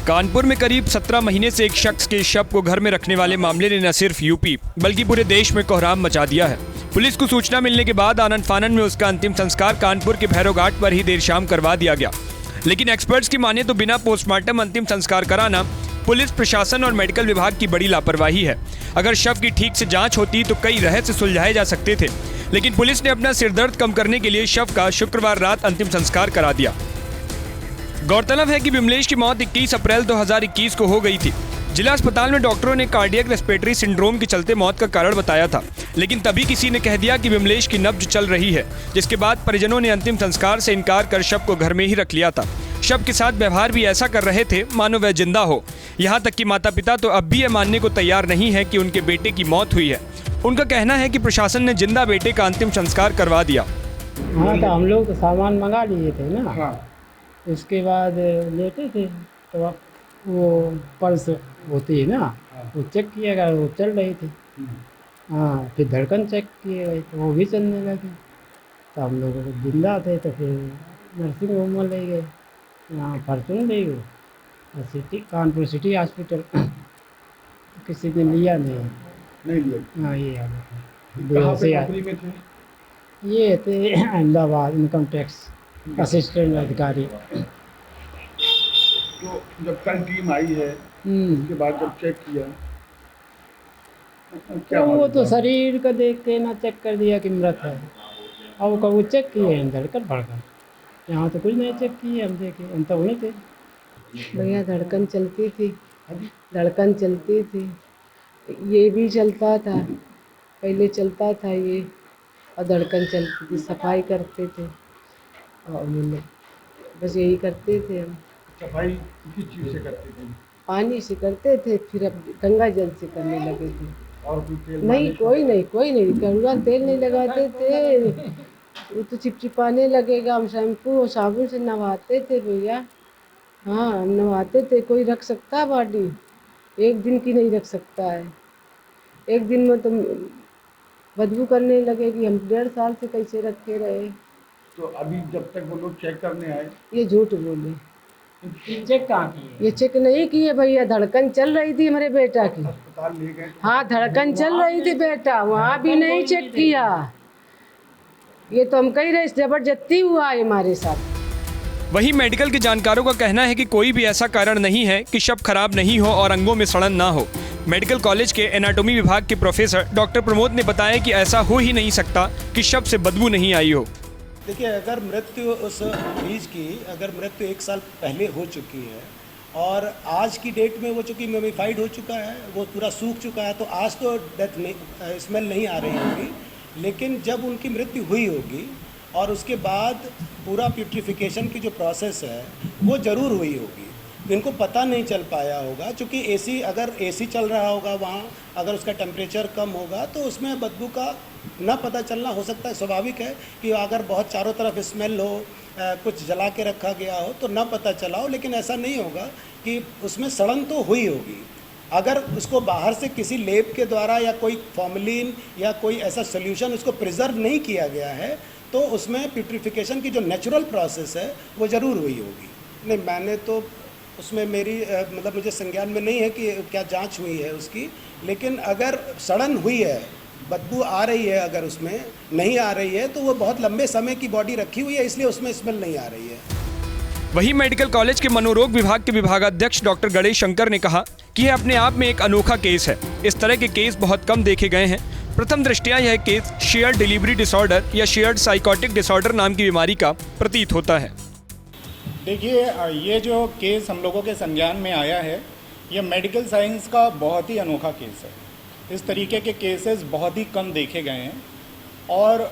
कानपुर में करीब 17 महीने से एक शख्स के शव को घर में रखने वाले मामले ने न सिर्फ यूपी बल्कि पूरे देश में कोहराम मचा दिया है। पुलिस को सूचना मिलने के बाद आनन फानन में उसका अंतिम संस्कार कानपुर के भैरव घाट पर ही देर शाम करवा दिया गया। लेकिन एक्सपर्ट्स की माने तो बिना पोस्टमार्टम अंतिम संस्कार कराना पुलिस प्रशासन और मेडिकल विभाग की बड़ी लापरवाही है। अगर शव की ठीक से जांच होती तो कई रहस्य सुलझाए जा सकते थे, लेकिन पुलिस ने अपना सिरदर्द कम करने के लिए शव का शुक्रवार रात अंतिम संस्कार करा दिया। गौरतलब है कि विमलेश की मौत 21 अप्रैल 2021 को हो गई थी। जिला अस्पताल में डॉक्टरों ने कार्डियक रेस्पिरेटरी सिंड्रोम के चलते मौत का कारण बताया था, लेकिन तभी किसी ने कह दिया कि विमलेश की नब्ज चल रही है, जिसके बाद परिजनों ने अंतिम संस्कार से इनकार कर शव को घर में ही रख लिया था। शव के साथ व्यवहार भी ऐसा कर रहे थे मानो वह जिंदा हो। यहाँ तक कि माता पिता तो अब भी यह मानने को तैयार नहीं है कि उनके बेटे की मौत हुई है। उनका कहना है कि प्रशासन ने जिंदा बेटे का अंतिम संस्कार करवा दिया। हाँ, तो हम लोग सामान मंगा लिए थे ना। हाँ। उसके बाद लेटे थे तो वो पल्स होती है ना, वो चेक किया गया, वो चल रही थी। हाँ, फिर धड़कन चेक किए गए तो वो भी चलने लगी। तो हम लोग जिंदा थे तो फिर नर्सिंग होम में ले गए, यहाँ फॉर्चून ले गए सिटी, कानपुर सिटी हॉस्पिटल। किसी ने लिया नहीं लिया। हाँ, ये ये थे अहमदाबाद इनकम टैक्स असिस्टेंट अधिकारी। तो जब कल टीम आई है उसके बाद जब चेक किया तो वो तो शरीर का देख के ना चेक कर दिया कि मृत है। और वो चेक किए हैं धड़कन भड़कन, यहाँ तो कुछ नहीं चेक किए। हम देखे हम तो वहीं थे। भैया धड़कन चलती थी, धड़कन चलती थी, ये भी चलता था, पहले चलता था ये, और धड़कन चलती थी। सफाई करते थे और बस यही करते थे हम। सफाई किस चीज़ से करते थे? पानी से करते थे, फिर अब गंगा जल से करने लगे थे। और कोई तेल? नहीं, कोई नहीं, कड़वा तेल नहीं लगाते थे। वो तो चिपचिपाने लगेगा। हम शैम्पू और साबुन से नहाते थे भैया। हाँ, हम नहाते थे। कोई रख सकता है बॉडी? एक दिन की नहीं रख सकता है। एक दिन में तो बदबू करने लगेगी। हम 1.5 साल से कैसे रखे रहे। तो अभी जब तक वो लोग चेक करने आए? ये झूठ बोले। चेक कहाँ किए? ये चेक नहीं किए भैया। धड़कन चल रही थी हमारे बेटा की। अस्पताल ले गए? हाँ, धड़कन चल रही थी बेटा, वहाँ भी नहीं चेक किया। ये तो हम कह रहे जबरदस्ती हुआ है हमारे साथ। वहीं मेडिकल के जानकारों का कहना है कि कोई भी ऐसा कारण नहीं है कि शव खराब नहीं हो और अंगों में सड़न ना हो। मेडिकल कॉलेज के एनाटॉमी विभाग के प्रोफेसर डॉक्टर प्रमोद ने बताया कि ऐसा हो ही नहीं सकता कि शव से बदबू नहीं आई हो। देखिए, अगर मृत्यु उस मरीज की अगर मृत्यु 1 साल पहले हो चुकी है और आज की डेट में वो चूँकि ममीफाइड हो चुका है, वो पूरा सूख चुका है, तो आज तो डेथ नहीं, स्मेल नहीं आ रही होगी। लेकिन जब उनकी मृत्यु हुई होगी और उसके बाद पूरा प्यूट्रिफिकेशन की जो प्रोसेस है वो ज़रूर हुई होगी। इनको पता नहीं चल पाया होगा, क्योंकि एसी अगर एसी चल रहा होगा वहाँ, अगर उसका टेम्परेचर कम होगा तो उसमें बदबू का ना पता चलना हो सकता है। स्वाभाविक है कि अगर बहुत चारों तरफ स्मेल हो, कुछ जला के रखा गया हो तो ना पता चला हो, लेकिन ऐसा नहीं होगा कि उसमें सड़न तो हुई होगी। अगर उसको बाहर से किसी लेप के द्वारा या कोई फॉर्मलिन या कोई ऐसा सोल्यूशन उसको प्रिजर्व नहीं किया गया है तो उसमें प्यूट्रिफिकेशन की जो नेचुरल प्रोसेस है वो ज़रूर हुई होगी। नहीं, मैंने तो उसमें मेरी मतलब मुझे संज्ञान में नहीं है कि क्या जांच हुई है उसकी, लेकिन अगर सड़न हुई है, बदबू आ रही है, अगर उसमें नहीं आ रही है तो वो बहुत लंबे समय की बॉडी रखी हुई है, इसलिए उसमें स्मेल नहीं आ रही है। वहीं मेडिकल कॉलेज के मनोरोग विभाग के विभागाध्यक्ष डॉक्टर गणेश शंकर ने कहा कि यह अपने आप में एक अनोखा केस है। इस तरह के केस बहुत कम देखे गए हैं। प्रथम दृष्टया यह केस शेयर्ड डिलीवरी डिसऑर्डर या शेयर्ड साइकोटिक डिसऑर्डर नाम की बीमारी का प्रतीत होता है। देखिए, ये जो केस हम लोगों के संज्ञान में आया है, यह मेडिकल साइंस का बहुत ही अनोखा केस है। इस तरीके के केसेस बहुत ही कम देखे गए हैं और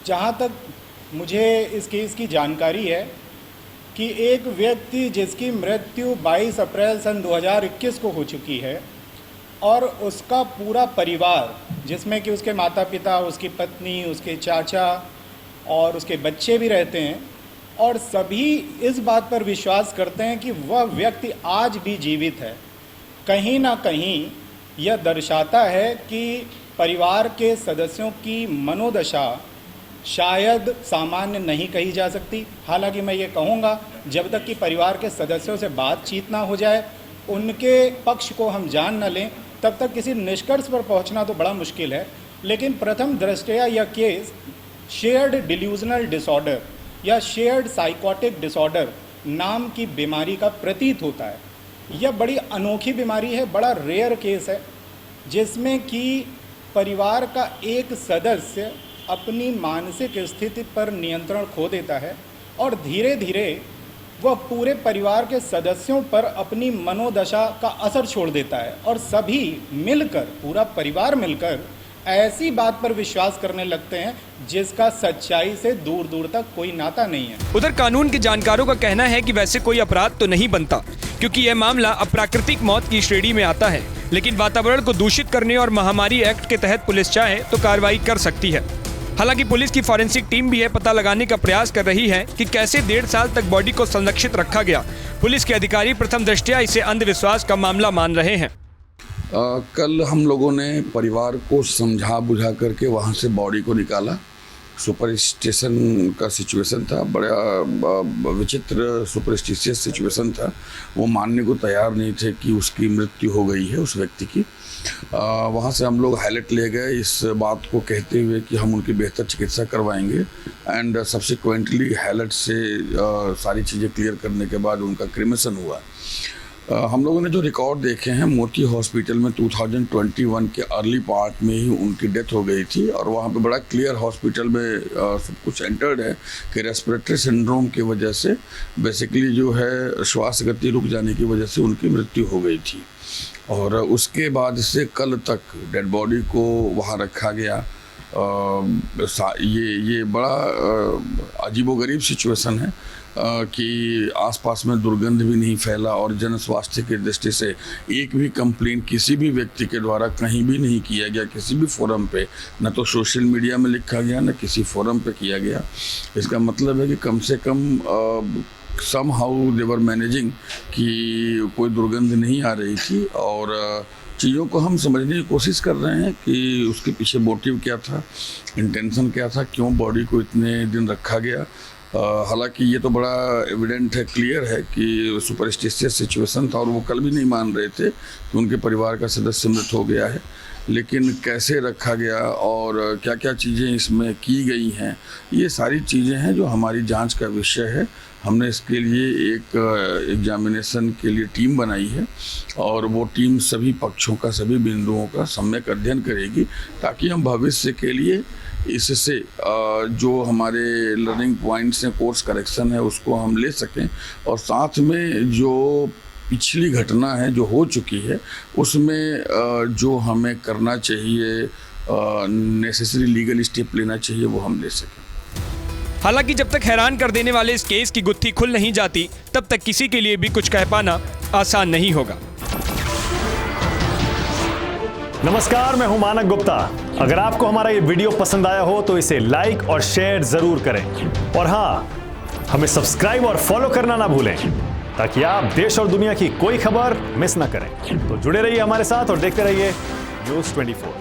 जहाँ तक मुझे इस केस की जानकारी है कि एक व्यक्ति जिसकी मृत्यु 22 अप्रैल सन 2021 को हो चुकी है और उसका पूरा परिवार, जिसमें कि उसके माता पिता, उसकी पत्नी, उसके चाचा और उसके बच्चे भी रहते हैं, और सभी इस बात पर विश्वास करते हैं कि वह व्यक्ति आज भी जीवित है। कहीं ना कहीं यह दर्शाता है कि परिवार के सदस्यों की मनोदशा शायद सामान्य नहीं कही जा सकती। हालांकि मैं ये कहूँगा, जब तक कि परिवार के सदस्यों से बातचीत ना हो जाए, उनके पक्ष को हम जान न लें, तब तक किसी निष्कर्ष पर पहुंचना तो बड़ा मुश्किल है। लेकिन प्रथम दृष्टया यह केस शेयर्ड डिल्यूजनल डिसऑर्डर या शेयर्ड साइकोटिक डिसऑर्डर नाम की बीमारी का प्रतीत होता है। यह बड़ी अनोखी बीमारी है, बड़ा रेयर केस है, जिसमें कि परिवार का एक सदस्य अपनी मानसिक स्थिति पर नियंत्रण खो देता है और धीरे धीरे वह पूरे परिवार के सदस्यों पर अपनी मनोदशा का असर छोड़ देता है और सभी मिलकर, पूरा परिवार मिलकर ऐसी बात पर विश्वास करने लगते हैं जिसका सच्चाई से दूर दूर तक कोई नाता नहीं है। उधर कानून के जानकारों का कहना है कि वैसे कोई अपराध तो नहीं बनता, क्योंकि यह मामला अप्राकृतिक मौत की श्रेणी में आता है। लेकिन वातावरण को दूषित करने और महामारी एक्ट के तहत पुलिस चाहे तो कार्रवाई कर सकती है। हालांकि पुलिस की फॉरेंसिक टीम भी यह पता लगाने का प्रयास कर रही है कि कैसे 1.5 साल तक बॉडी को संरक्षित रखा गया। पुलिस के अधिकारी प्रथम दृष्टया इसे अंधविश्वास का मामला मान रहे हैं। कल हम लोगों ने परिवार को समझा बुझा करके वहाँ से बॉडी को निकाला। सुपर स्टेशन का सिचुएशन था, बड़ा विचित्र सुपरस्टिशियस सिचुएशन था। वो मानने को तैयार नहीं थे कि उसकी मृत्यु हो गई है, उस व्यक्ति की। वहाँ से हम लोग हाईलाइट ले गए इस बात को कहते हुए कि हम उनकी बेहतर चिकित्सा करवाएंगे एंड सब्सिक्वेंटली हाईलाइट से सारी चीज़ें क्लियर करने के बाद उनका क्रिमेशन हुआ। हम लोगों ने जो रिकॉर्ड देखे हैं, मोती हॉस्पिटल में 2021 के अर्ली पार्ट में ही उनकी डेथ हो गई थी और वहाँ पे बड़ा क्लियर हॉस्पिटल में सब कुछ एंटर्ड है कि रेस्पिरेटरी सिंड्रोम की वजह से बेसिकली जो है श्वास गति रुक जाने की वजह से उनकी मृत्यु हो गई थी। और उसके बाद से कल तक डेड बॉडी को वहाँ रखा गया। ये बड़ा अजीबोगरीब सिचुएशन है कि आसपास में दुर्गंध भी नहीं फैला और जन स्वास्थ्य की दृष्टि से एक भी कंप्लेन किसी भी व्यक्ति के द्वारा कहीं भी नहीं किया गया, किसी भी फोरम पे, न तो सोशल मीडिया में लिखा गया न किसी फोरम पे किया गया। इसका मतलब है कि कम से कम somehow they were managing कि कोई दुर्गंध नहीं आ रही थी। और चीज़ों को हम समझने की कोशिश कर रहे हैं कि उसके पीछे मोटिव क्या था, इंटेंशन क्या था, क्यों बॉडी को इतने दिन रखा गया। हालांकि ये तो बड़ा एविडेंट है, क्लियर है कि सुपरस्टिशियस सिचुएशन था और वो कल भी नहीं मान रहे थे कि उनके परिवार का सदस्य मृत हो गया है। लेकिन कैसे रखा गया और क्या क्या चीज़ें इसमें की गई हैं, ये सारी चीज़ें हैं जो हमारी जांच का विषय है। हमने इसके लिए एक एग्जामिनेशन के लिए टीम बनाई है और वो टीम सभी पक्षों का, सभी बिंदुओं का सम्यक अध्ययन करेगी ताकि हम भविष्य के लिए इससे जो हमारे लर्निंग पॉइंट्स हैं, कोर्स करेक्शन है, उसको हम ले सकें और साथ में जो पिछली घटना है जो हो चुकी है उसमें जो हमें करना चाहिए, नेसेसरी लीगल स्टेप लेना चाहिए, वो हम ले सकें। हालांकि जब तक हैरान कर देने वाले इस केस की गुत्थी खुल नहीं जाती, तब तक किसी के लिए भी कुछ कह पाना आसान नहीं होगा। नमस्कार, मैं हूं मानक गुप्ता। अगर आपको हमारा ये वीडियो पसंद आया हो तो इसे लाइक और शेयर जरूर करें और हाँ, हमें सब्सक्राइब और फॉलो करना ना भूलें ताकि आप देश और दुनिया की कोई खबर मिस ना करें। तो जुड़े रहिए हमारे साथ और देखते रहिए न्यूज़ 24।